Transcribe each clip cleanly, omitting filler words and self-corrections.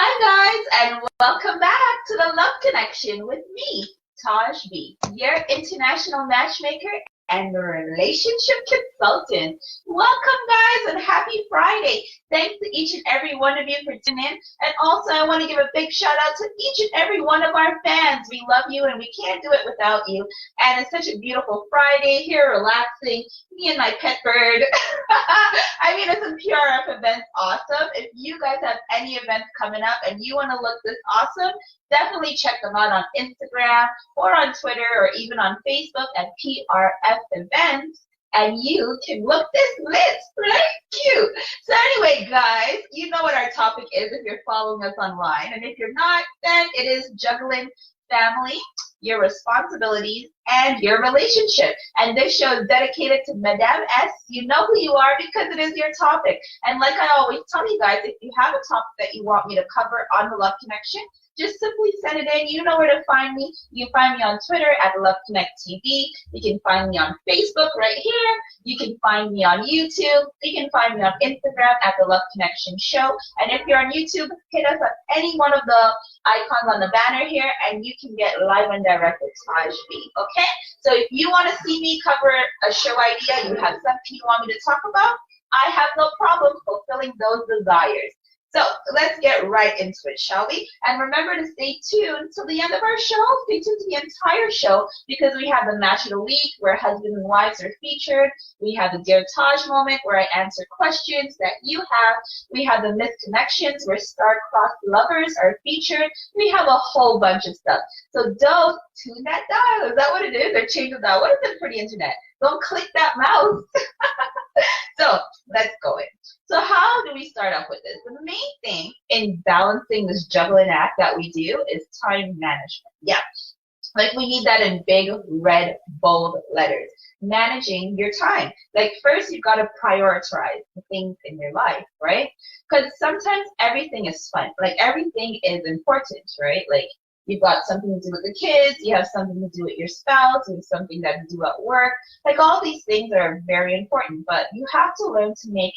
Hi guys, and welcome back to the Love Connection with me, Taj B, your international matchmaker and relationship consultant. Welcome guys and happy Friday. Thanks to each and every one of you for tuning in. And also I want to give a big shout out to each and every one of our fans. We love you and we can't do it without you. And it's such a beautiful Friday here, relaxing, me and my pet bird. I mean, it's a PRF event, awesome. If you guys have any events coming up and you want to look this awesome, definitely check them out on Instagram or on Twitter or even on Facebook at PRF Events. And you can look this list, right? Cute. So anyway, guys, you know what our topic is if you're following us online. And if you're not, then it is Juggling Family, Your Responsibilities, and Your Relationship. And this show is dedicated to Madame S. You know who you are because it is your topic. And like I always tell you guys, if you have a topic that you want me to cover on the Love Connection, just simply send it in. You know where to find me. You can find me on Twitter at Love Connect TV. You can find me on Facebook right here. You can find me on YouTube. You can find me on Instagram at The Love Connection Show. And if you're on YouTube, hit us at any one of the icons on the banner here, and you can get live and direct with Taj B. Okay? So if you want to see me cover a show idea, you have something you want me to talk about, I have no problem fulfilling those desires. So let's get right into it, shall we? And remember to stay tuned till the end of our show. Stay tuned to the entire show because we have the Match of the Week where husbands and wives are featured. We have the Dear Taj moment where I answer questions that you have. We have the Missed Connections where star-crossed lovers are featured. We have a whole bunch of stuff. So don't tune that dial. Is that what it is? Or change the dial. What is it for the internet? Don't click that mouse. So let's go in. So how do we start off with this? The main thing in balancing this juggling act that we do is time management. Yeah, like we need that in big, red, bold letters. Managing your time. Like first you've got to prioritize the things in your life, right? Because sometimes everything is fun. Like everything is important, right? Like you've got something to do with the kids, you have something to do with your spouse, you have something that to do at work. Like all these things are very important, but you have to learn to make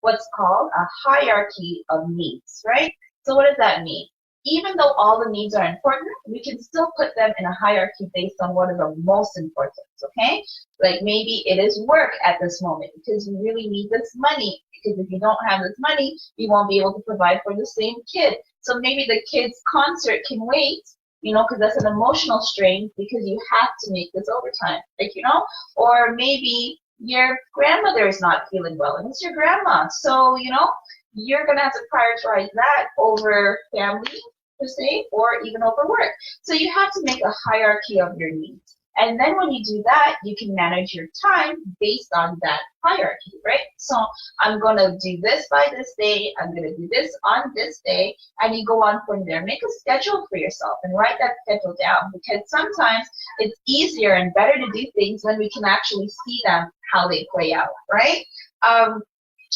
what's called a hierarchy of needs, right? So what does that mean? Even though all the needs are important, we can still put them in a hierarchy based on what is the most important, okay? Like maybe it is work at this moment because you really need this money, because if you don't have this money, you won't be able to provide for the same kid. So maybe the kid's concert can wait, you know, because that's an emotional strain because you have to make this overtime, like, you know, or maybe your grandmother is not feeling well and it's your grandma. So, you know, you're going to have to prioritize that over family, per se, or even over work. So you have to make a hierarchy of your needs. And then when you do that, you can manage your time based on that hierarchy, right? So I'm going to do this by this day. I'm going to do this on this day. And you go on from there. Make a schedule for yourself and write that schedule down because sometimes it's easier and better to do things when we can actually see them, how they play out, right?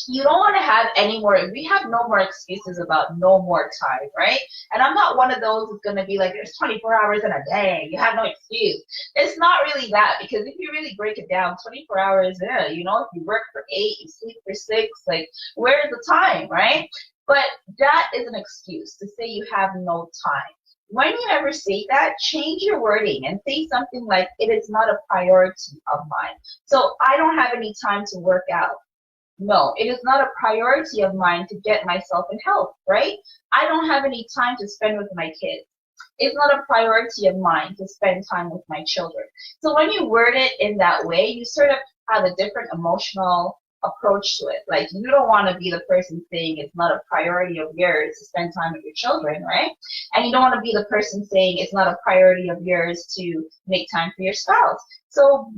You don't want to have any more, we have no more excuses about no more time, right? And I'm not one of those who's going to be like, there's 24 hours in a day, you have no excuse. It's not really that, because if you really break it down, 24 hours, yeah, you know, if you work for 8, you sleep for 6, like, where's the time, right? But that is an excuse to say you have no time. When you ever say that, change your wording and say something like, it is not a priority of mine. So I don't have any time to work out. No, it is not a priority of mine to get myself in health, right? I don't have any time to spend with my kids. It's not a priority of mine to spend time with my children. So when you word it in that way, you sort of have a different emotional approach to it. Like you don't want to be the person saying it's not a priority of yours to spend time with your children, right? And you don't want to be the person saying it's not a priority of yours to make time for your spouse. So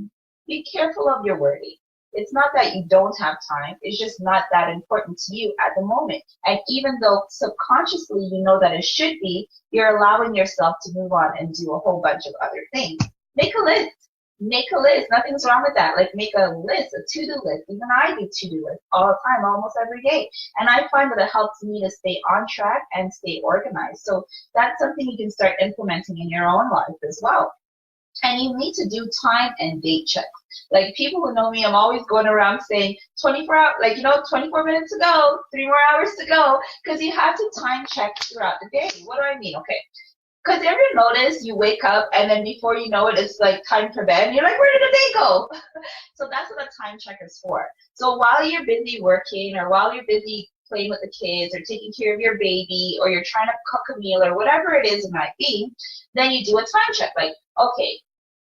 be careful of your wording. It's not that you don't have time, it's just not that important to you at the moment. And even though subconsciously you know that it should be, you're allowing yourself to move on and do a whole bunch of other things. Make a list. Make a list. Nothing's wrong with that. Like make a list, a to-do list. Even I do to-do lists all the time, almost every day. And I find that it helps me to stay on track and stay organized. So that's something you can start implementing in your own life as well. And you need to do time and date checks. Like people who know me, I'm always going around saying 24 hours, 24 minutes to go, 3 more hours to go, because you have to time check throughout the day. What do I mean? Okay. Because ever notice you wake up and then before you know it, it's like time for bed and you're like, where did the day go? So that's what a time check is for. So while you're busy working or while you're busy playing with the kids or taking care of your baby or you're trying to cook a meal or whatever it is it might be, then you do a time check. Like, okay,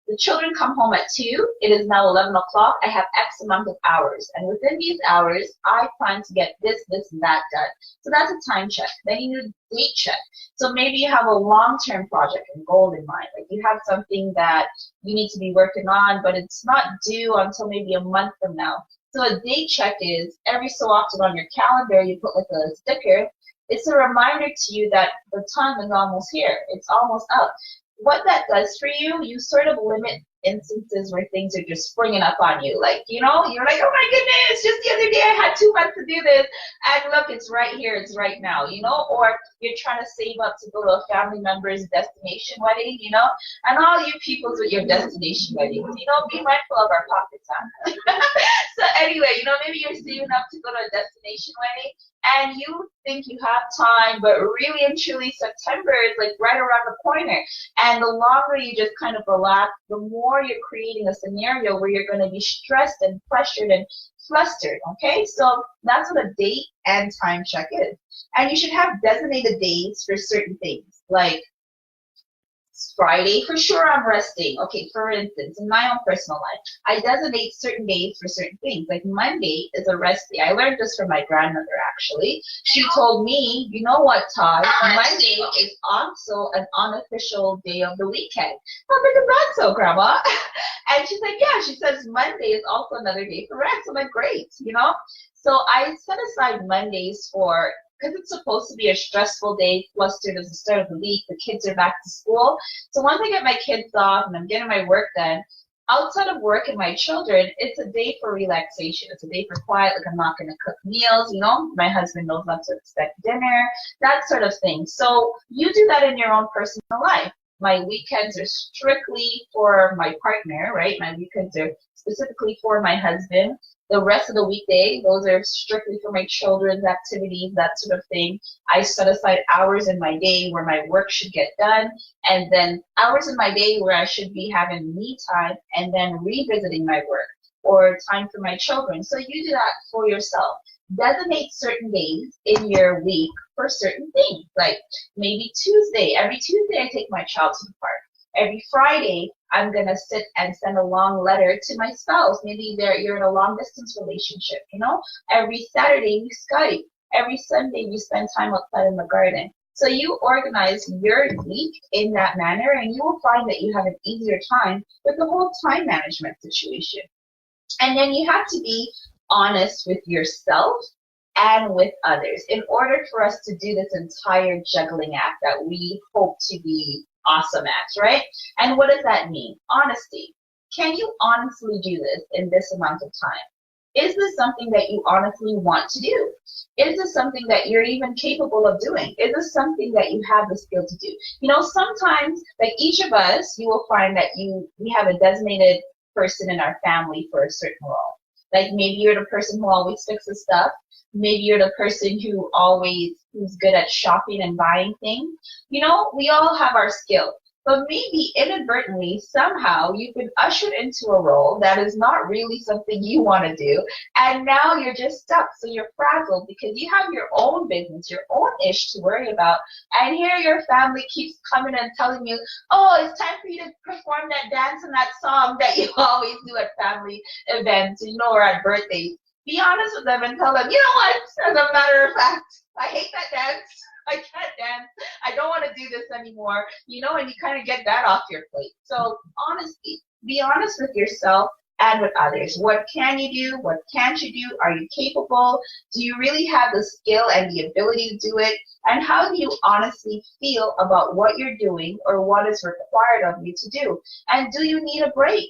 the children come home at 2. It is now 11 o'clock. I have X amount of hours. And within these hours, I plan to get this, and that done. So that's a time check. Then you do a date check. So maybe you have a long-term project and goal in mind. Like you have something that you need to be working on, but it's not due until maybe a month from now. So a date check is every so often on your calendar, you put like a sticker. It's a reminder to you that the time is almost here. It's almost up. What that does for you, you sort of limit instances where things are just springing up on you. Like, you're like, oh my goodness, just the other day I had 2 months to do this. And look, it's right here, it's right now, or you're trying to save up to go to a family member's destination wedding, and all you peoples with your destination weddings, be mindful of our pockets, huh? So anyway, maybe you're saving up to go to a destination wedding and you think you have time, but really and truly September is like right around the corner. And the longer you just kind of relax, the more you're creating a scenario where you're going to be stressed and pressured and flustered, okay? So that's what a date and time check is. And you should have designated days for certain things, like Friday, for sure I'm resting. Okay, for instance, in my own personal life, I designate certain days for certain things. Like Monday is a rest day. I learned this from my grandmother, actually. She told me, you know what, Todd, Monday is also an unofficial day of the weekend. I'm like, is that so, Grandma? And she's like, yeah, she says Monday is also another day for rest. I'm like, great, So I set aside Mondays for, because it's supposed to be a stressful day, flustered as the start of the week, the kids are back to school. So once I get my kids off and I'm getting my work done, outside of work and my children, it's a day for relaxation. It's a day for quiet, like I'm not going to cook meals, my husband knows not to expect dinner, that sort of thing. So you do that in your own personal life. My weekends are strictly for my partner, right? My weekends are specifically for my husband. The rest of the weekday, those are strictly for my children's activities, that sort of thing. I set aside hours in my day where my work should get done, and then hours in my day where I should be having me time and then revisiting my work or time for my children. So you do that for yourself. Designate certain days in your week for certain things. Like maybe Tuesday. Every Tuesday I take my child to the park. Every Friday, I'm going to sit and send a long letter to my spouse. Maybe you're in a long distance relationship, Every Saturday, you Skype. Every Sunday, you spend time outside in the garden. So you organize your week in that manner, and you will find that you have an easier time with the whole time management situation. And then you have to be honest with yourself and with others in order for us to do this entire juggling act that we hope to be awesome at, right? And what does that mean? Honesty. Can you honestly do this in this amount of time? Is this something that you honestly want to do? Is this something that you're even capable of doing? Is this something that you have the skill to do? Sometimes, like each of us, you will find that we have a designated person in our family for a certain role. Like maybe you're the person who always fixes stuff. Maybe you're the person who's good at shopping and buying things. We all have our skill. But maybe inadvertently, somehow, you've been ushered into a role that is not really something you want to do. And now you're just stuck. So you're frazzled because you have your own business, your own ish to worry about. And here your family keeps coming and telling you, oh, it's time for you to perform that dance and that song that you always do at family events, or at birthdays. Be honest with them and tell them, you know what, as a matter of fact, I hate that dance. I can't dance. I don't want to do this anymore, and you kind of get that off your plate. So honesty, be honest with yourself and with others. What can you do? What can't you do? Are you capable? Do you really have the skill and the ability to do it? And how do you honestly feel about what you're doing or what is required of you to do? And do you need a break?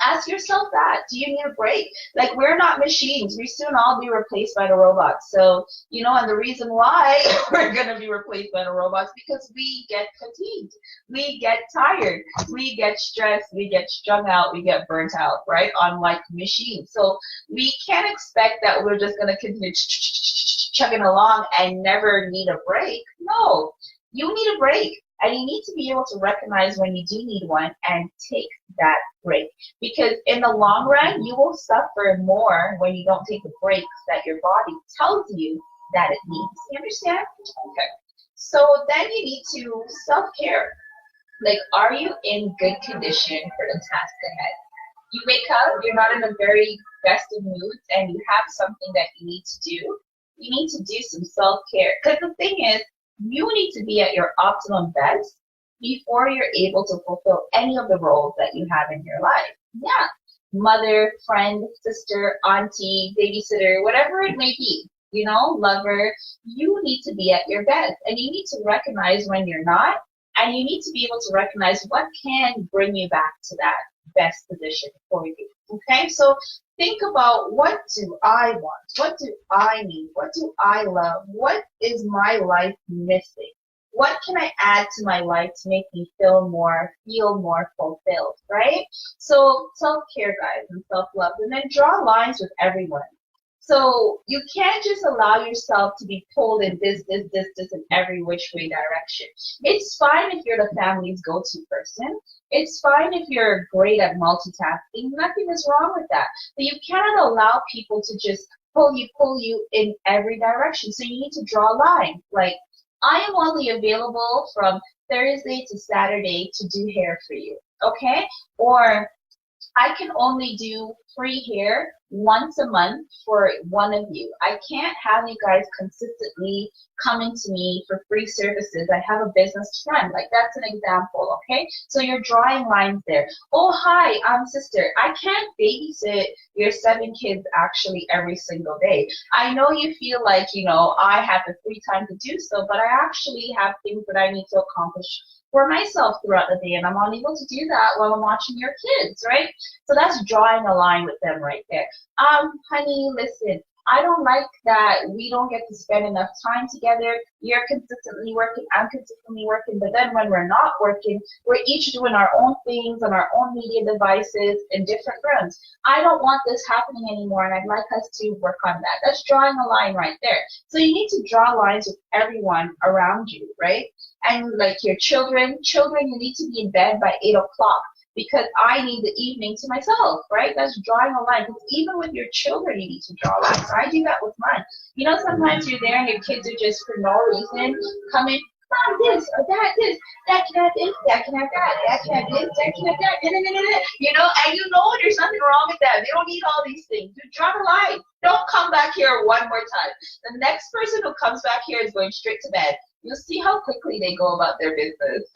Ask yourself that. Do you need a break? Like, we're not machines. We soon all be replaced by the robots. So, and the reason why we're going to be replaced by the robots, because we get fatigued. We get tired. We get stressed. We get strung out. We get burnt out, right? Unlike machines. So we can't expect that we're just going to continue chugging along and never need a break. No, you need a break. And you need to be able to recognize when you do need one and take that break. Because in the long run, you will suffer more when you don't take the breaks that your body tells you that it needs. You understand? Okay. So then you need to self-care. Like, are you in good condition for the task ahead? You wake up, you're not in a very festive mood, and you have something that you need to do. You need to do some self-care. Because the thing is, you need to be at your optimum best before you're able to fulfill any of the roles that you have in your life. Yeah. Mother, friend, sister, auntie, babysitter, whatever it may be, lover, you need to be at your best. And you need to recognize when you're not, and you need to be able to recognize what can bring you back to that best position for you. Okay? So think about, what do I want? What do I need? What do I love? What is my life missing? What can I add to my life to make me feel more fulfilled, right? So self-care, guys, and self-love. And then draw lines with everyone. So you can't just allow yourself to be pulled in this, in every which way direction. It's fine if you're the family's go-to person. It's fine if you're great at multitasking. Nothing is wrong with that. But you cannot allow people to just pull you in every direction. So you need to draw a line. Like, I am only available from Thursday to Saturday to do hair for you, okay? Or I can only do free hair once a month for one of you. I can't have you guys consistently coming to me for free services. I have a business friend. Like, that's an example, okay? So you're drawing lines there. Oh, hi, sister. I can't babysit your 7 kids actually every single day. I know you feel like, I have the free time to do so, but I actually have things that I need to accomplish for myself throughout the day, and I'm unable to do that while I'm watching your kids, right? So that's drawing a line with them right there. Honey, listen, I don't like that we don't get to spend enough time together. You're consistently working, I'm consistently working, but then when we're not working, we're each doing our own things on our own media devices in different rooms. I don't want this happening anymore, and I'd like us to work on that. That's drawing a line right there. So you need to draw lines with everyone around you, right? And like your children, you need to be in bed by 8 o'clock. Because I need the evening to myself, right? That's drawing a line. Because even with your children, you need to draw lines. So I do that with mine. Sometimes you're there and your kids are just, for no reason, coming, Mom, this, or that, this, that can have this, that can have that can have this, that can have that, and there's nothing wrong with that. They don't need all these things. You draw the line. Don't come back here one more time. The next person who comes back here is going straight to bed. You'll see how quickly they go about their business.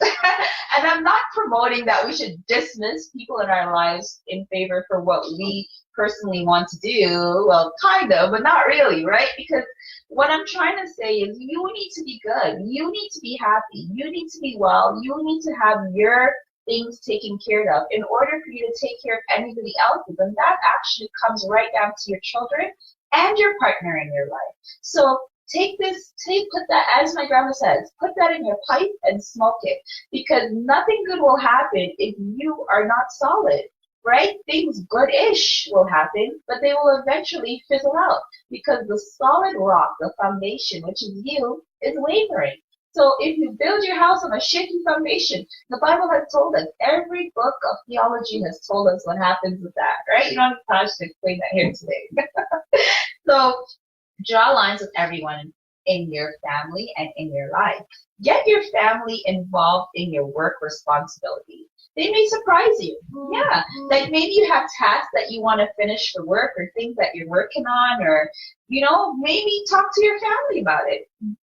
And I'm not promoting that we should dismiss people in our lives in favor for what we personally want to do. Well, kind of, but not really, right? Because what I'm trying to say is, you need to be good. You need to be happy. You need to be well. You need to have your things taken care of in order for you to take care of anybody else's. And that actually comes right down to your children and your partner in your life. So put that, as my grandma says, put that in your pipe and smoke it, because nothing good will happen if you are not solid, right? Things good-ish will happen, but they will eventually fizzle out, because the solid rock, the foundation, which is you, is wavering. So if you build your house on a shaky foundation, the Bible has told us, every book of theology has told us what happens with that, right? You don't have time to explain that here today. So draw lines with everyone in your family and in your life. Get your family involved in your work responsibilities. They may surprise you. Yeah, like maybe you have tasks that you want to finish for work, or things that you're working on, or, maybe talk to your family about it.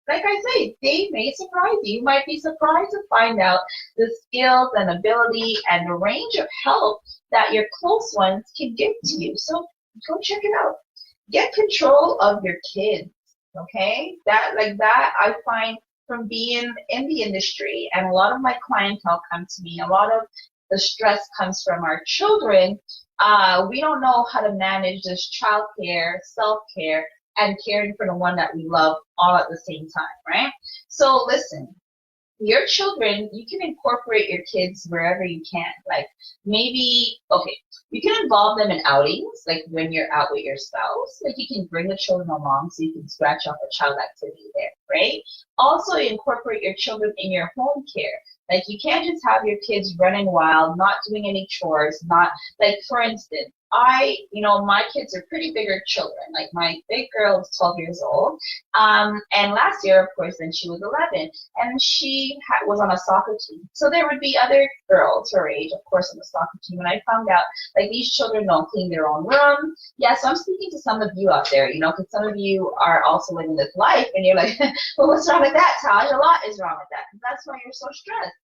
Like I say, they may surprise you. You might be surprised to find out the skills and ability and the range of help that your close ones can give to you. So go check it out. Get control of your kids, okay? That I find from being in the industry, and a lot of my clientele come to me, a lot of the stress comes from our children, we don't know how to manage this childcare, self-care, and caring for the one that we love all at the same time, right? So listen, your children, you can incorporate your kids wherever you can. Like maybe, okay, you can involve them in outings, like when you're out with your spouse. Like you can bring the children along so you can scratch off a child activity there, right? Also, incorporate your children in your home care. Like you can't just have your kids running wild, not doing any chores, not like, for instance, my kids are pretty bigger children. Like my big girl is 12 years old. And last year, of course, then she was 11, and she was on a soccer team. So there would be other girls her age, of course, on the soccer team. And I found out, like, these children don't clean their own room. Yeah, so I'm speaking to some of you out there, because some of you are also living this life, and you're like, well, what's wrong with that, Taj? A lot is wrong with that. That's why you're so stressed.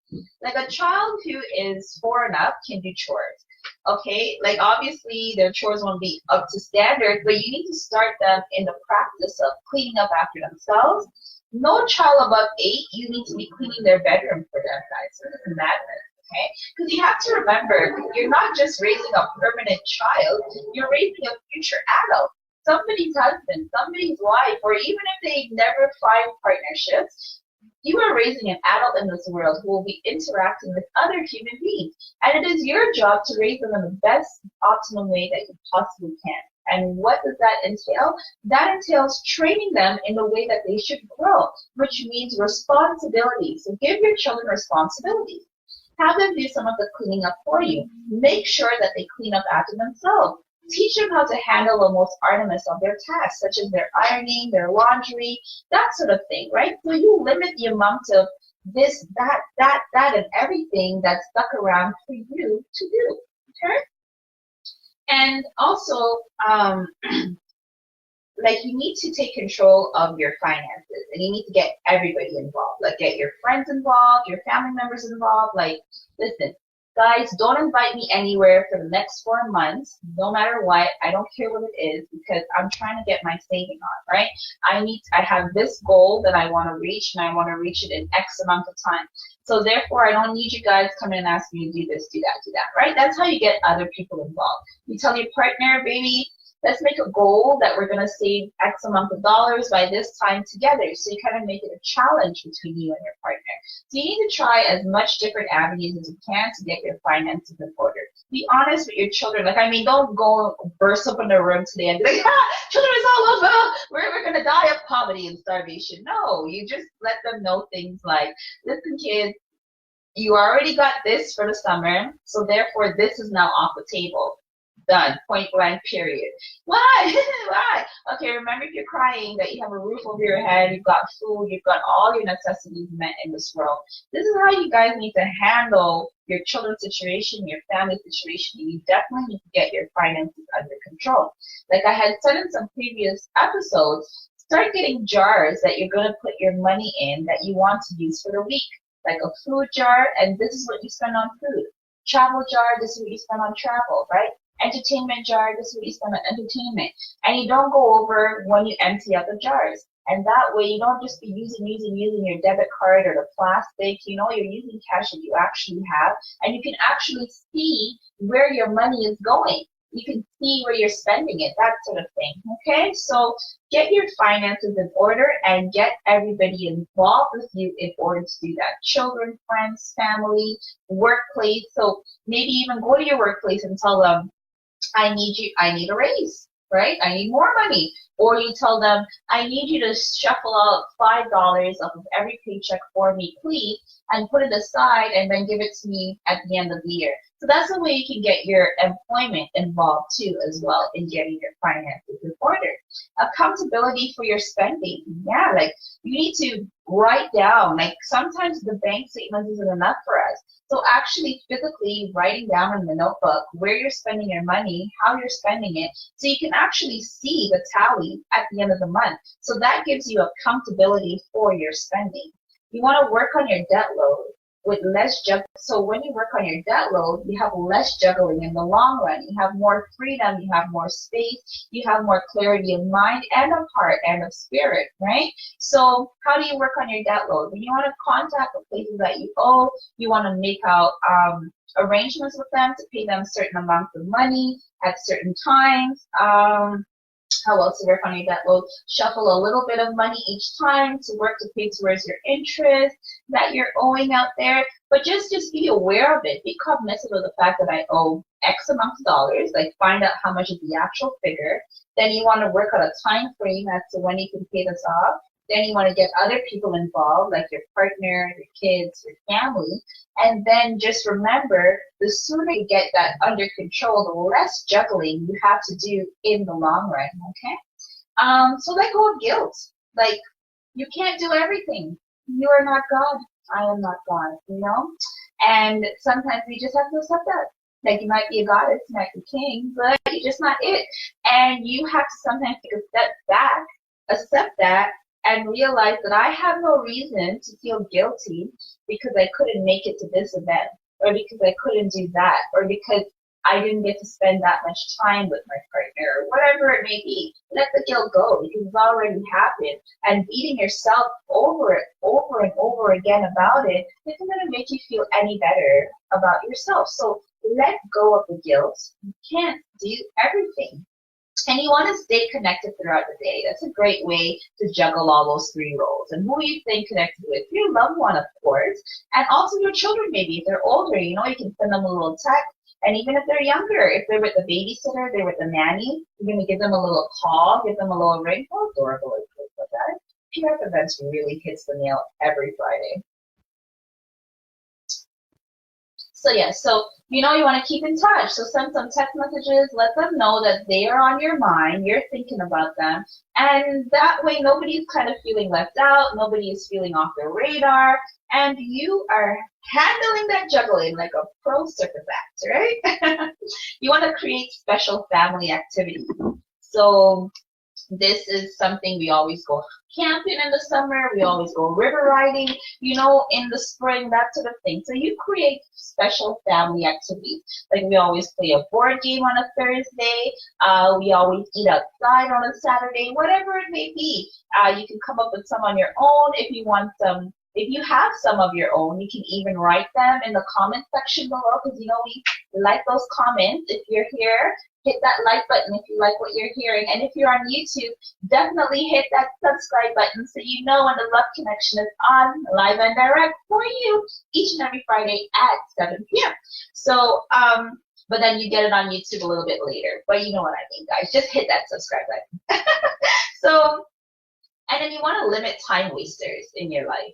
Like a child who is 4 and up can do chores. Okay, like obviously their chores won't be up to standard, but you need to start them in the practice of cleaning up after themselves. No child above 8, you need to be cleaning their bedroom for them, guys. So this is madness, okay? Because you have to remember, you're not just raising a permanent child, you're raising a future adult. Somebody's husband, somebody's wife, or even if they never find partnerships, you are raising an adult in this world who will be interacting with other human beings. And it is your job to raise them in the best optimum way that you possibly can. And what does that entail? That entails training them in the way that they should grow, which means responsibility. So give your children responsibility. Have them do some of the cleaning up for you. Make sure that they clean up after themselves. Teach them how to handle the most arduous of their tasks, such as their ironing, their laundry, that sort of thing, right? So you limit the amount of this, that, and everything that's stuck around for you to do, okay? And also, like you need to take control of your finances, and you need to get everybody involved. Like get your friends involved, your family members involved. Like, listen, guys, don't invite me anywhere for the next 4 months, no matter what. I don't care what it is, because I'm trying to get my saving on, right? I have this goal that I want to reach, and I want to reach it in X amount of time. So therefore, I don't need you guys coming and asking me to do this, do that, do that, right? That's how you get other people involved. You tell your partner, baby, let's make a goal that we're going to save X amount of dollars by this time together. So you kind of make it a challenge between you and your partner. So you need to try as much different avenues as you can to get your finances in order. Be honest with your children. Like, I mean, don't go burst up in their room today and be like, children is all over. We're going to die of poverty and starvation. No, you just let them know things like, listen, kids, you already got this for the summer, so therefore this is now off the table. Done. Point blank, period. Why? Why? Okay, remember, if you're crying, that you have a roof over your head, you've got food, you've got all your necessities met in this world. This is how you guys need to handle your children's situation, your family situation. You definitely need to get your finances under control. Like I had said in some previous episodes, start getting jars that you're going to put your money in that you want to use for the week. Like a food jar, and this is what you spend on food. Travel jar, this is what you spend on travel, right? Entertainment jar, this is what you spend on entertainment. And you don't go over when you empty out the jars. And that way you don't just be using your debit card or the plastic. You're using cash that you actually have. And you can actually see where your money is going. You can see where you're spending it, that sort of thing. Okay? So get your finances in order and get everybody involved with you in order to do that. Children, friends, family, workplace. So maybe even go to your workplace and tell them, I need a raise, right? I need more money. Or you tell them, I need you to shuffle out $5 off of every paycheck for me, please, and put it aside and then give it to me at the end of the year. So that's the way you can get your employment involved too, as well, in getting your finances in order. Accountability for your spending. Yeah, like you need to write down, like sometimes the bank statement isn't enough for us. So actually physically writing down in the notebook where you're spending your money, how you're spending it, so you can actually see the tally at the end of the month. So that gives you accountability for your spending. You want to work on your debt load. with less so when you work on your debt load, you have less juggling in the long run. You have more freedom, you have more space, you have more clarity of mind and of heart and of spirit, right? So how do you work on your debt load? When you want to contact the places that you owe, you want to make out arrangements with them to pay them certain amounts of money at certain times. How else to work on your debt load? Shuffle a little bit of money each time to work to pay towards your interest that you're owing out there. But just be aware of it. Be cognizant of the fact that I owe X amount of dollars. Like find out how much is the actual figure. Then you want to work on a time frame as to when you can pay this off. Then you want to get other people involved, like your partner, your kids, your family. And then just remember, the sooner you get that under control, the less juggling you have to do in the long run, okay? So let go of guilt. Like, you can't do everything. You are not God. I am not God, you know? And sometimes we just have to accept that. Like, you might be a goddess, you might be king, but you're just not it. And you have to sometimes take a step back, accept that, and realize that I have no reason to feel guilty because I couldn't make it to this event, or because I couldn't do that, or because I didn't get to spend that much time with my partner, or whatever it may be. Let the guilt go because it's already happened. And beating yourself over and over again about it isn't going to make you feel any better about yourself. So let go of the guilt. You can't do everything. And you want to stay connected throughout the day. That's a great way to juggle all those three roles. And who you stay connected with? Your loved one, of course. And also your children, maybe. If they're older, you know, you can send them a little text. And even if they're younger, if they're with the babysitter, they're with the nanny, you're going to give them a little call, give them a little ring. How adorable is that? PF Events really hits the nail every Friday. So yeah, so you know you want to keep in touch. So send some text messages, let them know that they are on your mind, you're thinking about them, and that way nobody's kind of feeling left out, nobody is feeling off their radar, and you are handling that juggling like a pro circus act, right? You want to create special family activities. So this is something we always go camping in the summer, we always go river riding, you know, in the spring, that sort of thing. So you create special family activities. Like we always play a board game on a Thursday, we always eat outside on a Saturday, whatever it may be. You can come up with some on your own if you want some. If you have some of your own, you can even write them in the comment section below because, you know, we like those comments. If you're here, hit that like button if you like what you're hearing. And if you're on YouTube, definitely hit that subscribe button so you know when the Love Connection is on, live and direct for you each and every Friday at 7 p.m. So, but then you get it on YouTube a little bit later. But you know what I mean, guys. Just hit that subscribe button. So, and then you want to limit time wasters in your life.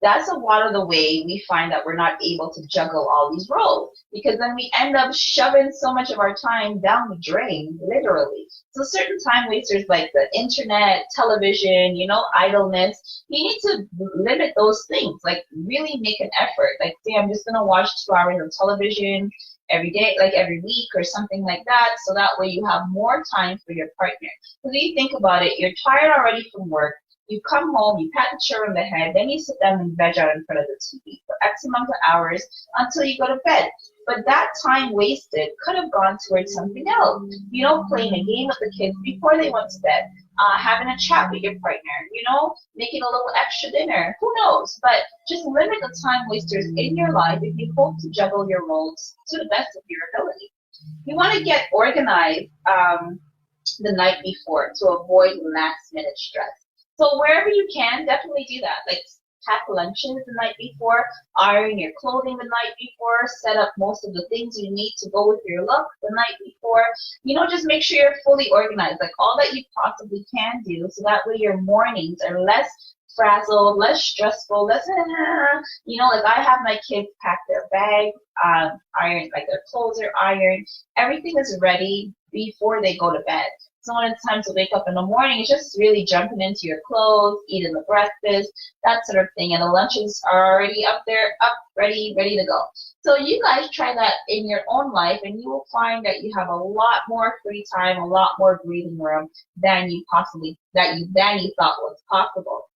That's a lot of the way we find that we're not able to juggle all these roles, because then we end up shoving so much of our time down the drain, literally. So certain time wasters like the internet, television, you know, idleness, you need to limit those things. Like really make an effort. Like, say I'm just going to watch 2 hours of television every day, like every week or something like that, so that way you have more time for your partner. Because if you think about it, you're tired already from work. You come home, you pat the children on the head, then you sit down and veg out in front of the TV for X amount of hours until you go to bed. But that time wasted could have gone towards something else. You know, playing a game with the kids before they went to bed, having a chat with your partner, you know, making a little extra dinner. Who knows? But just limit the time wasters in your life if you hope to juggle your roles to the best of your ability. You want to get organized the night before to avoid last-minute stress. So wherever you can, definitely do that. Like pack lunches the night before, iron your clothing the night before, set up most of the things you need to go with your look the night before. You know, just make sure you're fully organized, like all that you possibly can do, so that way your mornings are less frazzled, less stressful, less, you know, like I have my kids pack their bag, iron, like their clothes are ironed, everything is ready before they go to bed. So when it's time to wake up in the morning, it's just really jumping into your clothes, eating the breakfast, that sort of thing. And the lunches are already up there, up, ready to go. So you guys try that in your own life, and you will find that you have a lot more free time, a lot more breathing room than you thought was possible.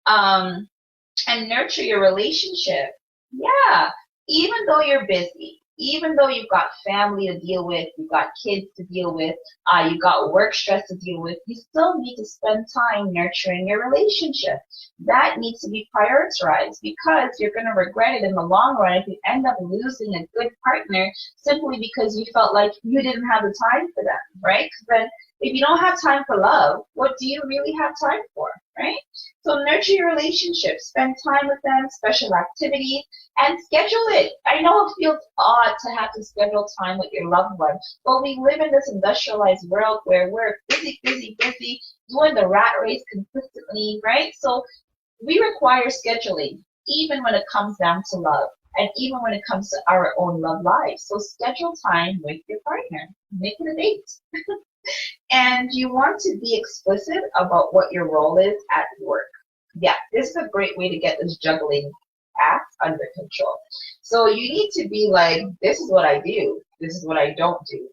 And nurture your relationship. Yeah, even though you're busy, even though you've got family to deal with, you've got kids to deal with, you've got work stress to deal with, you still need to spend time nurturing your relationship. That needs to be prioritized because you're going to regret it in the long run if you end up losing a good partner simply because you felt like you didn't have the time for them, right? 'Cause then if you don't have time for love, what do you really have time for, right? So nurture your relationship, spend time with them, special activities, and schedule it. I know it feels odd to have to schedule time with your loved one, but we live in this industrialized world where we're busy, busy, busy, doing the rat race consistently, right? So we require scheduling, even when it comes down to love, and even when it comes to our own love lives. So schedule time with your partner. Make it a date. And you want to be explicit about what your role is at work. Yeah, this is a great way to get this juggling act under control. So you need to be like, this is what I do. This is what I don't do.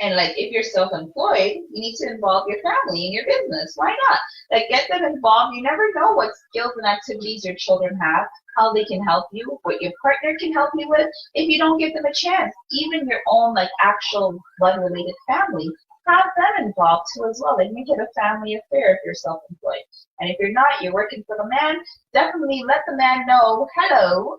And like if you're self-employed, you need to involve your family in your business. Why not? Like get them involved. You never know what skills and activities your children have, how they can help you, what your partner can help you with if you don't give them a chance. Even your own like actual blood-related family, have them involved too as well. Like make it a family affair if you're self-employed. And if you're not, you're working for the man, definitely let the man know, hello,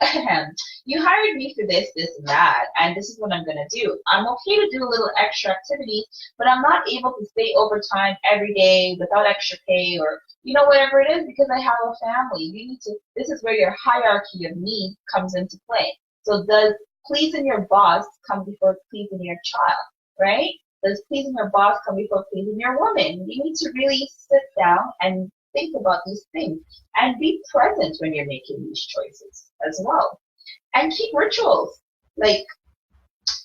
you hired me for this, this, and that, and this is what I'm going to do. I'm okay to do a little extra activity, but I'm not able to stay overtime every day without extra pay or, you know, whatever it is because I have a family. You need to, this is where your hierarchy of needs comes into play. So does pleasing your boss come before pleasing your child, right? Does pleasing your boss come before pleasing your woman? You need to really sit down and think about these things and be present when you're making these choices as well. And keep rituals. Like,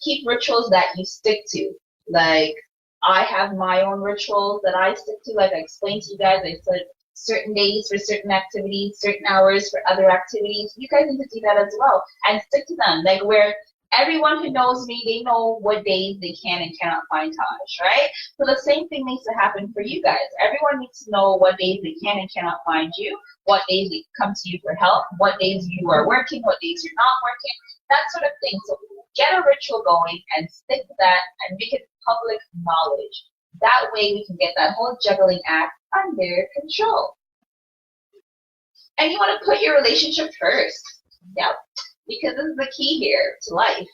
keep rituals that you stick to. Like, I have my own rituals that I stick to. Like I explained to you guys, I said certain days for certain activities, certain hours for other activities. You guys need to do that as well and stick to them. Like where everyone who knows me, they know what days they can and cannot find Taj, right? So the same thing needs to happen for you guys. Everyone needs to know what days they can and cannot find you, what days they come to you for help, what days you are working, what days you're not working, that sort of thing. So get a ritual going and stick to that and make it public knowledge. That way we can get that whole juggling act under control. And you want to put your relationship first. Yep. Because this is the key here to life.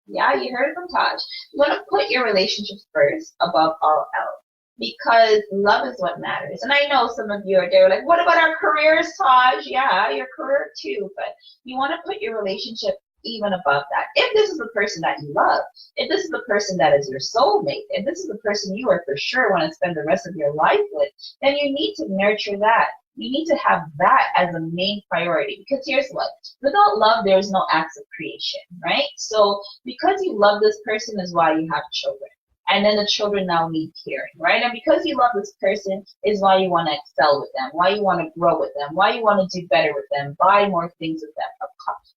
Yeah, you heard it from Taj. You want to put your relationship first above all else because love is what matters. And I know some of you are there like, what about our careers, Taj? Yeah, your career too. But you want to put your relationship even above that. If this is the person that you love, if this is the person that is your soulmate, if this is the person you are for sure want to spend the rest of your life with, then you need to nurture that. You need to have that as a main priority because here's what, without love, there's no acts of creation, right? So because you love this person is why you have children. And then the children now need caring, right? And because you love this person is why you want to excel with them, why you want to grow with them, why you want to do better with them, buy more things with them,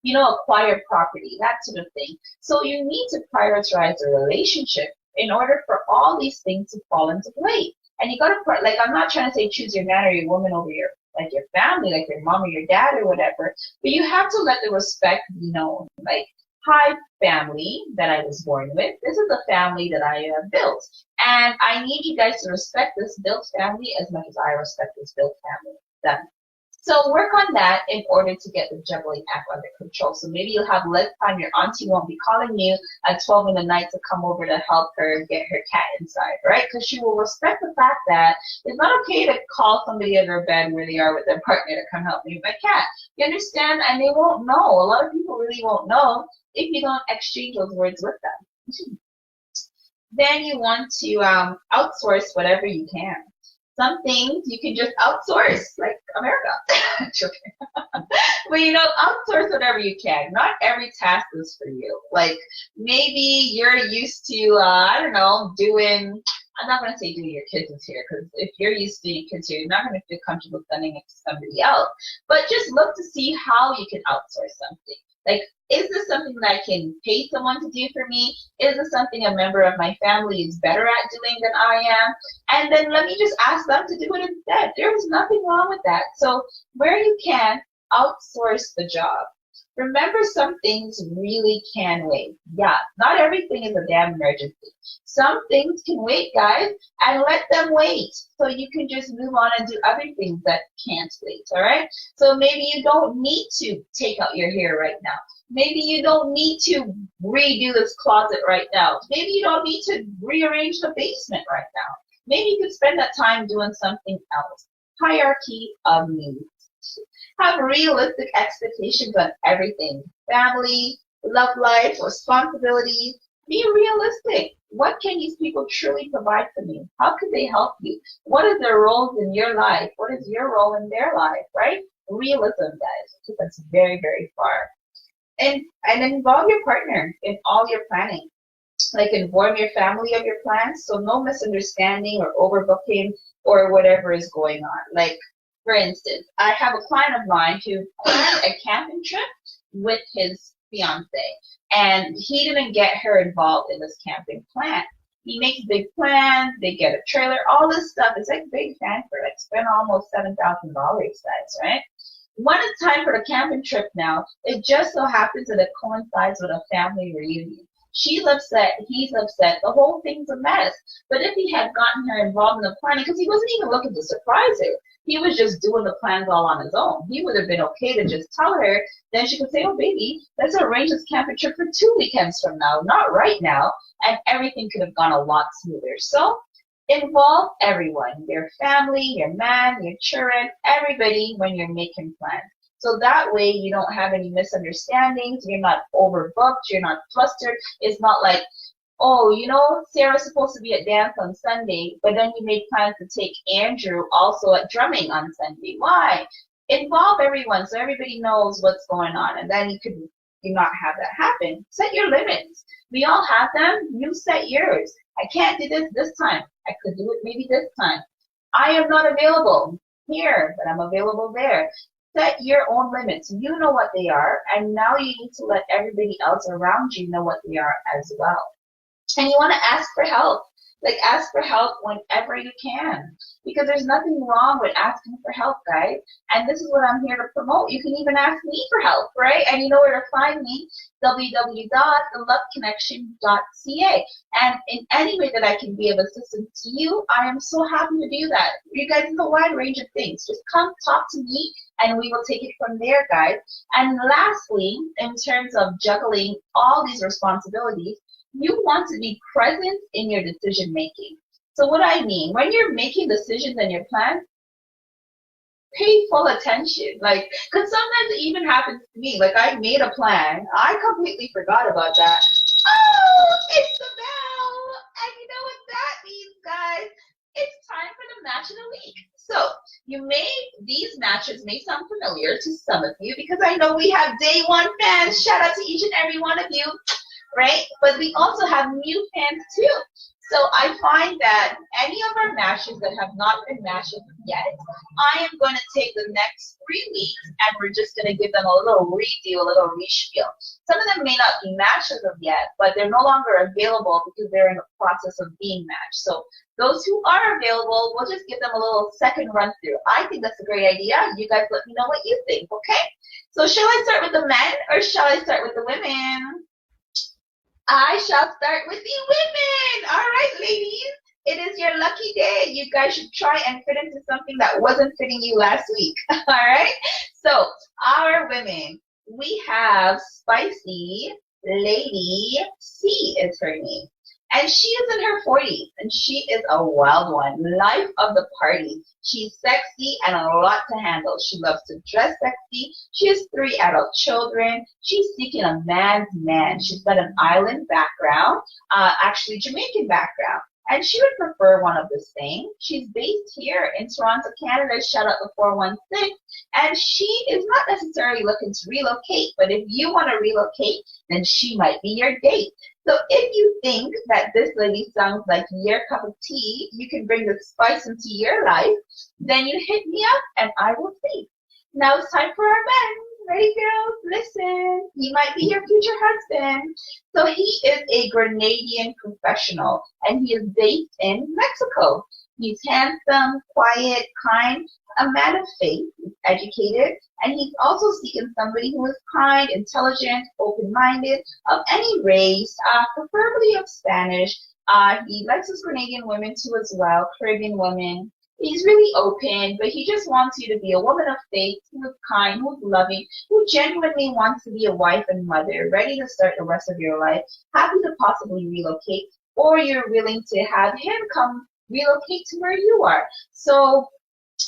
you know, acquire property, that sort of thing. So you need to prioritize a relationship in order for all these things to fall into place. And you gotta put, like, I'm not trying to say choose your man or your woman over your, like, your family, like your mom or your dad or whatever, but you have to let the respect be known. Like, hi, family that I was born with. This is the family that I have built. And I need you guys to respect this built family as much as I respect this built family. Done. So work on that in order to get the juggling act under control. So maybe you'll have less time. Your auntie won't be calling you at 12 in the night to come over to help her get her cat inside, right? Because she will respect the fact that it's not okay to call somebody in their bed where they are with their partner to come help me with my cat. You understand? And they won't know. A lot of people really won't know if you don't exchange those words with them. Then you want to outsource whatever you can. Some things you can just outsource, like America. But you know, outsource whatever you can. Not every task is for you. Like maybe you're used to, I don't know, doing, I'm not going to say doing your kids' hair, because if you're used to doing your kids' hair, you're not going to feel comfortable sending it to somebody else. But just look to see how you can outsource something. Like, is this something that I can pay someone to do for me? Is this something a member of my family is better at doing than I am? And then let me just ask them to do it instead. There's nothing wrong with that. So where you can, outsource the job. Remember, some things really can wait. Yeah, not everything is a damn emergency. Some things can wait, guys, and let them wait. So you can just move on and do other things that can't wait, all right? So maybe you don't need to take out your hair right now. Maybe you don't need to redo this closet right now. Maybe you don't need to rearrange the basement right now. Maybe you could spend that time doing something else. Hierarchy of needs. Have realistic expectations on everything. Family, love life, responsibilities. Be realistic. What can these people truly provide for you? How can they help you? What are their roles in your life? What is your role in their life, right? Realism, guys. Because that's very, very far. And involve your partner in all your planning. Like, inform your family of your plans, so no misunderstanding or overbooking or whatever is going on. Like, for instance, I have a client of mine who planned a camping trip with his fiance, and he didn't get her involved in this camping plan. He makes big plans, they get a trailer, all this stuff. It's like big fanfare, like spend almost $7,000, guys, right? When it's time for the camping trip now, it just so happens that it coincides with a family reunion. She's upset, he's upset, the whole thing's a mess. But if he had gotten her involved in the planning, because he wasn't even looking to surprise her, he was just doing the plans all on his own. He would have been okay to just tell her, then she could say, oh baby, let's arrange this camping trip for 2 weekends from now, not right now, and everything could have gone a lot smoother. So involve everyone, your family, your man, your children, everybody when you're making plans. So that way you don't have any misunderstandings, you're not overbooked, you're not flustered. It's not like, oh, you know, Sarah's supposed to be at dance on Sunday, but then you made plans to take Andrew also at drumming on Sunday. Why? Involve everyone so everybody knows what's going on, and then you could not have that happen. Set your limits. We all have them. You set yours. I can't do this time. I could do it maybe this time. I am not available here, but I'm available there. Set your own limits. You know what they are, and now you need to let everybody else around you know what they are as well. And you want to ask for help. Like, ask for help whenever you can, because there's nothing wrong with asking for help, guys. And this is what I'm here to promote. You can even ask me for help, right? And you know where to find me, www.theloveconnection.ca. And in any way that I can be of assistance to you, I am so happy to do that. You guys, it's a wide range of things. Just come talk to me, and we will take it from there, guys. And lastly, in terms of juggling all these responsibilities, you want to be present in your decision making. So what I mean, when you're making decisions and your plans, pay full attention. Like, because sometimes it even happens to me. Like, I made a plan, I completely forgot about that. Oh, it's the bell! And you know what that means, guys? It's time for the match of the week. So these matches may sound familiar to some of you, because I know we have day one fans. Shout out to each and every one of you. Right? But we also have new fans too. So I find that any of our matches that have not been matched yet, I am going to take the next 3 weeks and we're just going to give them a little redo, a little respiel. Some of them may not be matched as of yet, but they're no longer available because they're in the process of being matched. So those who are available, we'll just give them a little second run through. I think that's a great idea. You guys let me know what you think, okay? So shall I start with the men or shall I start with the women? I shall start with the women. All right, ladies. It is your lucky day. You guys should try and fit into something that wasn't fitting you last week. All right? So, our women, we have Spicy Lady C is her name. And she is in her 40s, and she is a wild one. Life of the party. She's sexy and a lot to handle. She loves to dress sexy. She has 3 adult children. She's seeking a man's man. She's got an island background, actually Jamaican background. And she would prefer one of the same. She's based here in Toronto, Canada. Shout out the 416. And she is not necessarily looking to relocate, but if you want to relocate, then she might be your date. So if you think that this lady sounds like your cup of tea, you can bring the spice into your life, then you hit me up and I will see. Now it's time for our men. Ready, girls? Listen. He might be your future husband. So he is a Grenadian professional and he is based in Mexico. He's handsome, quiet, kind, a man of faith, he's educated, And he's also seeking somebody who is kind, intelligent, open-minded, of any race, preferably of Spanish. He likes his Grenadian women too as well, Caribbean women. He's really open, but he just wants you to be a woman of faith, who's kind, who's loving, who genuinely wants to be a wife and mother, ready to start the rest of your life, happy to possibly relocate, or you're willing to have him come relocate to where you are. So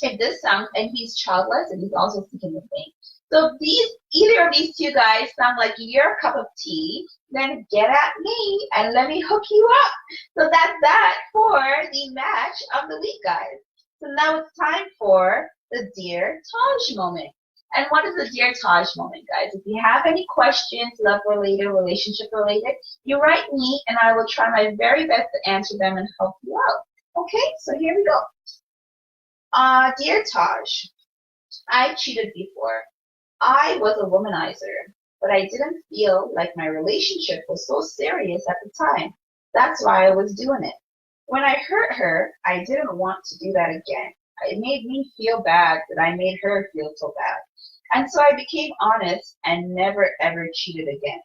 if this sounds, and he's childless, and he's also seeking the same. So if either of these two guys sound like your cup of tea, then get at me and let me hook you up. So that's that for the match of the week, guys. So now it's time for the Dear Taj moment. And what is the Dear Taj moment, guys? If you have any questions, love-related, relationship-related, you write me, and I will try my very best to answer them and help you out. Okay, so here we go. Dear Taj, I cheated before. I was a womanizer, but I didn't feel like my relationship was so serious at the time. That's why I was doing it. When I hurt her, I didn't want to do that again. It made me feel bad that I made her feel so bad. And so I became honest and never ever cheated again.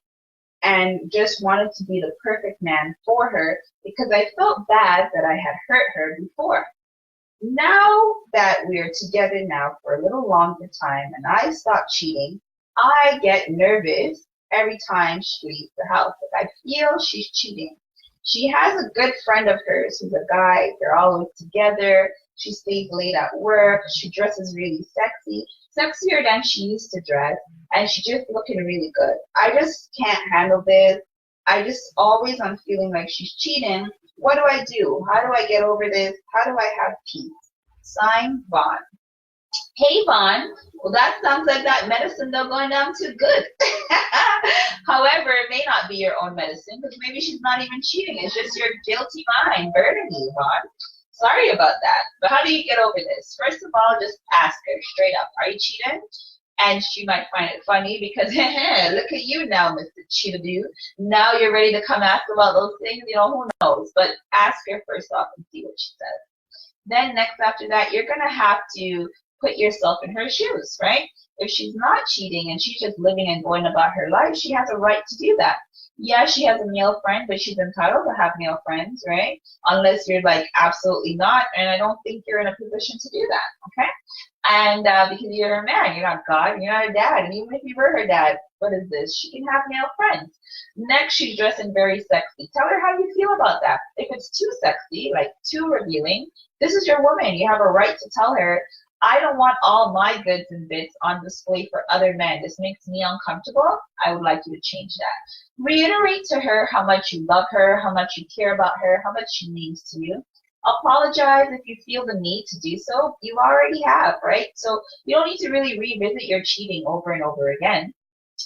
And just wanted to be the perfect man for her because I felt bad that I had hurt her before. Now that we're together now for a little longer time and I stopped cheating, I get nervous every time she leaves the house. Like I feel she's cheating. She has a good friend of hers who's a guy. They're always together. She stays late at work. She dresses really sexy, sexier than she used to dress, and she's just looking really good. I just can't handle this. I'm feeling like she's cheating. What do I do? How do I get over this? How do I have peace? Signed, Vaughn. Hey, Vaughn. Well, that sounds like that medicine though going down too good. However, it may not be your own medicine because maybe she's not even cheating. It's just your guilty mind burdening you, Vaughn. Sorry about that. But how do you get over this? First of all, just ask her straight up, are you cheating? And she might find it funny because, look at you now, Mr. Cheetah-Doo. Now you're ready to come ask about those things. Who knows? But ask her first off and see what she says. Then next after that, you're going to have to put yourself in her shoes, right? If she's not cheating and she's just living and going about her life, she has a right to do that. Yeah, she has a male friend, but she's entitled to have male friends, right? Unless you're like absolutely not, and I don't think you're in a position to do that, okay? And because you're a man, you're not God, you're not a dad, and even if you were her dad, what is this? She can have male friends. Next, she's dressing very sexy. Tell her how you feel about that. If it's too sexy, like too revealing, this is your woman. You have a right to tell her, I don't want all my goods and bits on display for other men. This makes me uncomfortable. I would like you to change that. Reiterate to her how much you love her, how much you care about her, how much she means to you. Apologize if you feel the need to do so. You already have, right? So you don't need to really revisit your cheating over and over again.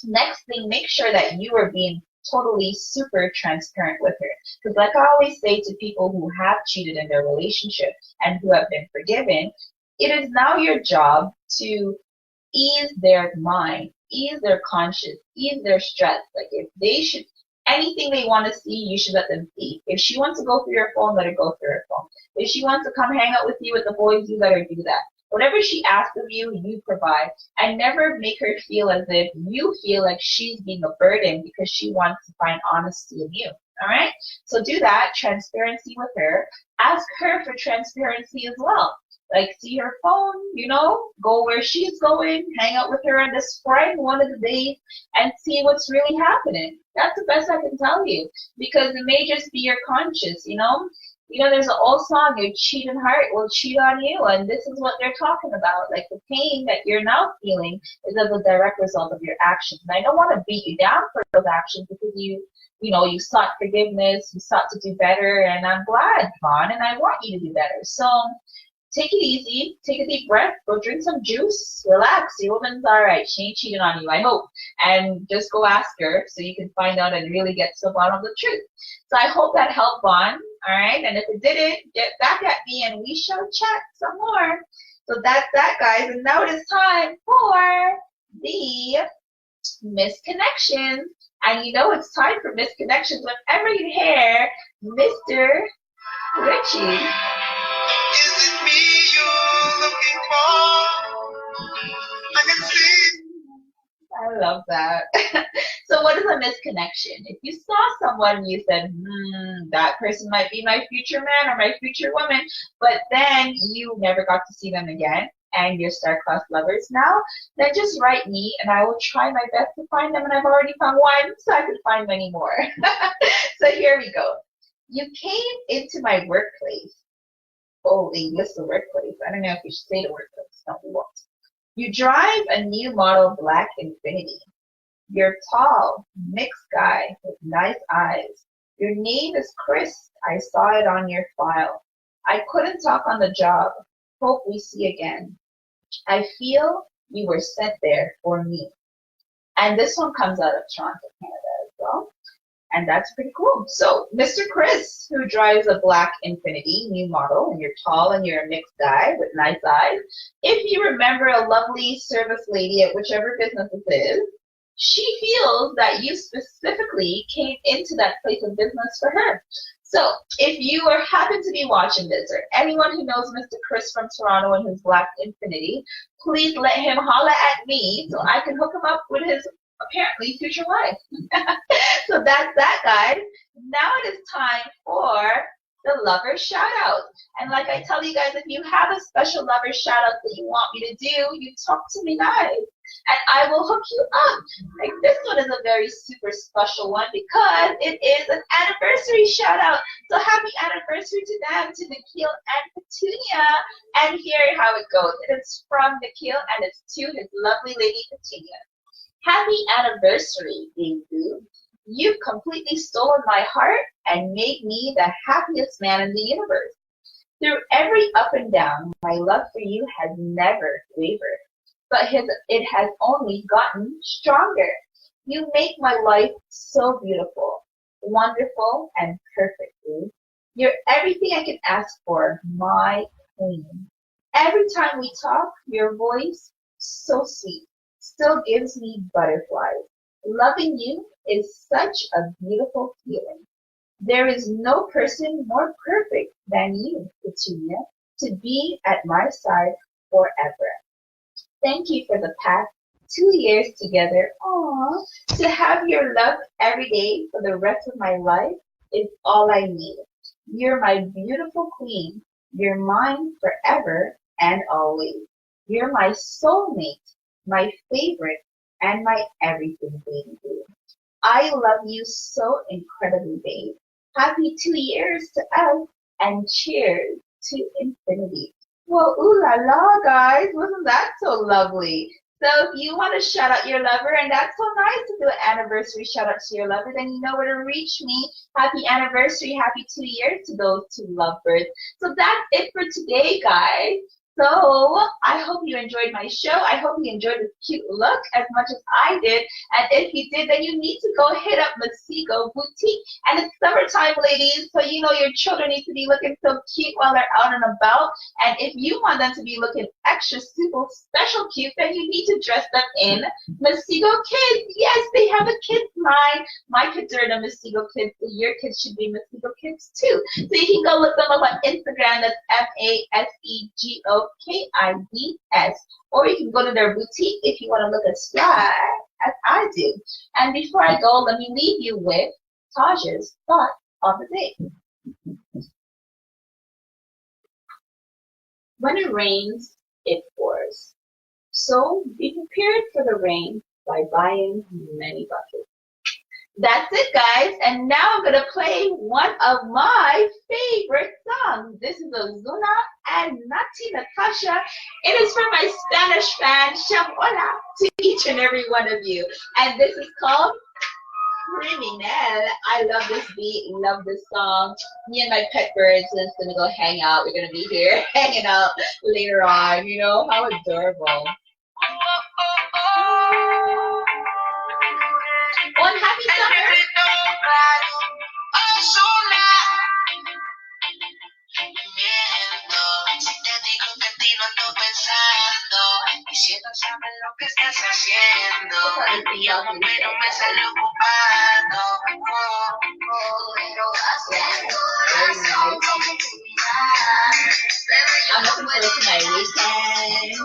Next thing, make sure that you are being totally super transparent with her. Because like I always say to people who have cheated in their relationship and who have been forgiven, it is now your job to ease their mind, ease their conscience, ease their stress. Like if they should, anything they want to see, you should let them see. If she wants to go through your phone, let her go through her phone. If she wants to come hang out with you with the boys, you let her do that. Whatever she asks of you, you provide. And never make her feel as if you feel like she's being a burden because she wants to find honesty in you. All right? So do that, transparency with her. Ask her for transparency as well. Like, see her phone, go where she's going, hang out with her on the spring one of the days, and see what's really happening. That's the best I can tell you, because it may just be your conscience, there's an old song, your cheating heart will cheat on you, and this is what they're talking about. Like, the pain that you're now feeling is as a direct result of your actions. And I don't want to beat you down for those actions because you sought forgiveness, you sought to do better, and I'm glad, Vaughn, and I want you to do better. So take it easy, take a deep breath, go drink some juice, relax, your woman's all right, she ain't cheating on you, I hope. And just go ask her so you can find out and really get to the bottom of the truth. So I hope that helped, Vaughn, all right? And if it didn't, get back at me and we shall chat some more. So that's that, guys. And now it is time for the misconnections. And it's time for misconnections whenever you hear Mr. Richie. Is it me you're looking for? I I love that. So what is a misconnection? If you saw someone and you said, that person might be my future man or my future woman, but then you never got to see them again and you're star-crossed lovers now, then just write me and I will try my best to find them, and I've already found one, so I can find many more. So here we go. You came into my workplace. Oh, they list the workplace. I don't know if you should say the workplace. No, we won't. You drive a new model black Infiniti. You're tall, mixed guy with nice eyes. Your name is Chris. I saw it on your file. I couldn't talk on the job. Hope we see again. I feel you were sent there for me. And this one comes out of Toronto, Canada as well. And that's pretty cool. So, Mr. Chris, who drives a black Infiniti, new model, and you're tall and you're a mixed guy with nice eyes. If you remember a lovely service lady at whichever business it is, she feels that you specifically came into that place of business for her. So, if you happen to be watching this, or anyone who knows Mr. Chris from Toronto and his black Infiniti, please let him holler at me so I can hook him up with his apparently future wife. So that's that, guys. Now it is time for the lover shout out. And like I tell you guys, if you have a special lover shout out that you want me to do, you talk to me, guys, and I will hook you up. Like, this one is a very super special one because it is an anniversary shout out. So happy anniversary to them, to Nikhil and Petunia. And here how it goes. It is from Nikhil and it's to his lovely lady Petunia. Happy anniversary, baby boo. You've completely stolen my heart and made me the happiest man in the universe. Through every up and down, my love for you has never wavered, but it has only gotten stronger. You make my life so beautiful, wonderful, and perfect, boo. You're everything I can ask for, my queen. Every time we talk, your voice, so sweet, still gives me butterflies. Loving you is such a beautiful feeling. There is no person more perfect than you, Petunia, to be at my side forever. Thank you for the past 2 years together. Aww. To have your love every day for the rest of my life is all I need. You're my beautiful queen. You're mine forever and always. You're my soulmate, my favorite, and my everything, baby. I love you so incredibly, babe. Happy 2 years to us, and cheers to infinity. Well, ooh la la, guys. Wasn't that so lovely? So if you want to shout out your lover, and that's so nice to do an anniversary shout out to your lover, then you know where to reach me. Happy anniversary, happy 2 years to those two lovebirds. So that's it for today, guys. So I hope you enjoyed my show. I hope you enjoyed this cute look as much as I did. And if you did, then you need to go hit up Masigo Boutique. And it's summertime, ladies, so you know your children need to be looking so cute while they're out and about. And if you want them to be looking extra super special cute, then you need to dress them in Masigo Kids. Yes, they have a kids line. My kids are in a Masigo Kids, so your kids should be Masigo Kids too. So you can go look them up on Instagram. That's MASEGOKIDS. Or you can go to their boutique if you want to look as fly as I do. And before I go, let me leave you with Taj's thought of the day. When it rains, it pours. So be prepared for the rain by buying many buckets. That's it, guys. And now I'm going to play one of my favorite songs. This is Ozuna and Nati Natasha. It is from my Spanish fan, Shamola, to each and every one of you. And this is called Criminal. I love this beat, love this song. Me and my pet birds is going to go hang out. We're going to be here hanging out later on. You know, how adorable. One happy summer. Quisiera saber lo que estás haciendo. Y aún pero me sale ocupado. Pero hace corazón como tu mirar. I'm looking forward to my weekend.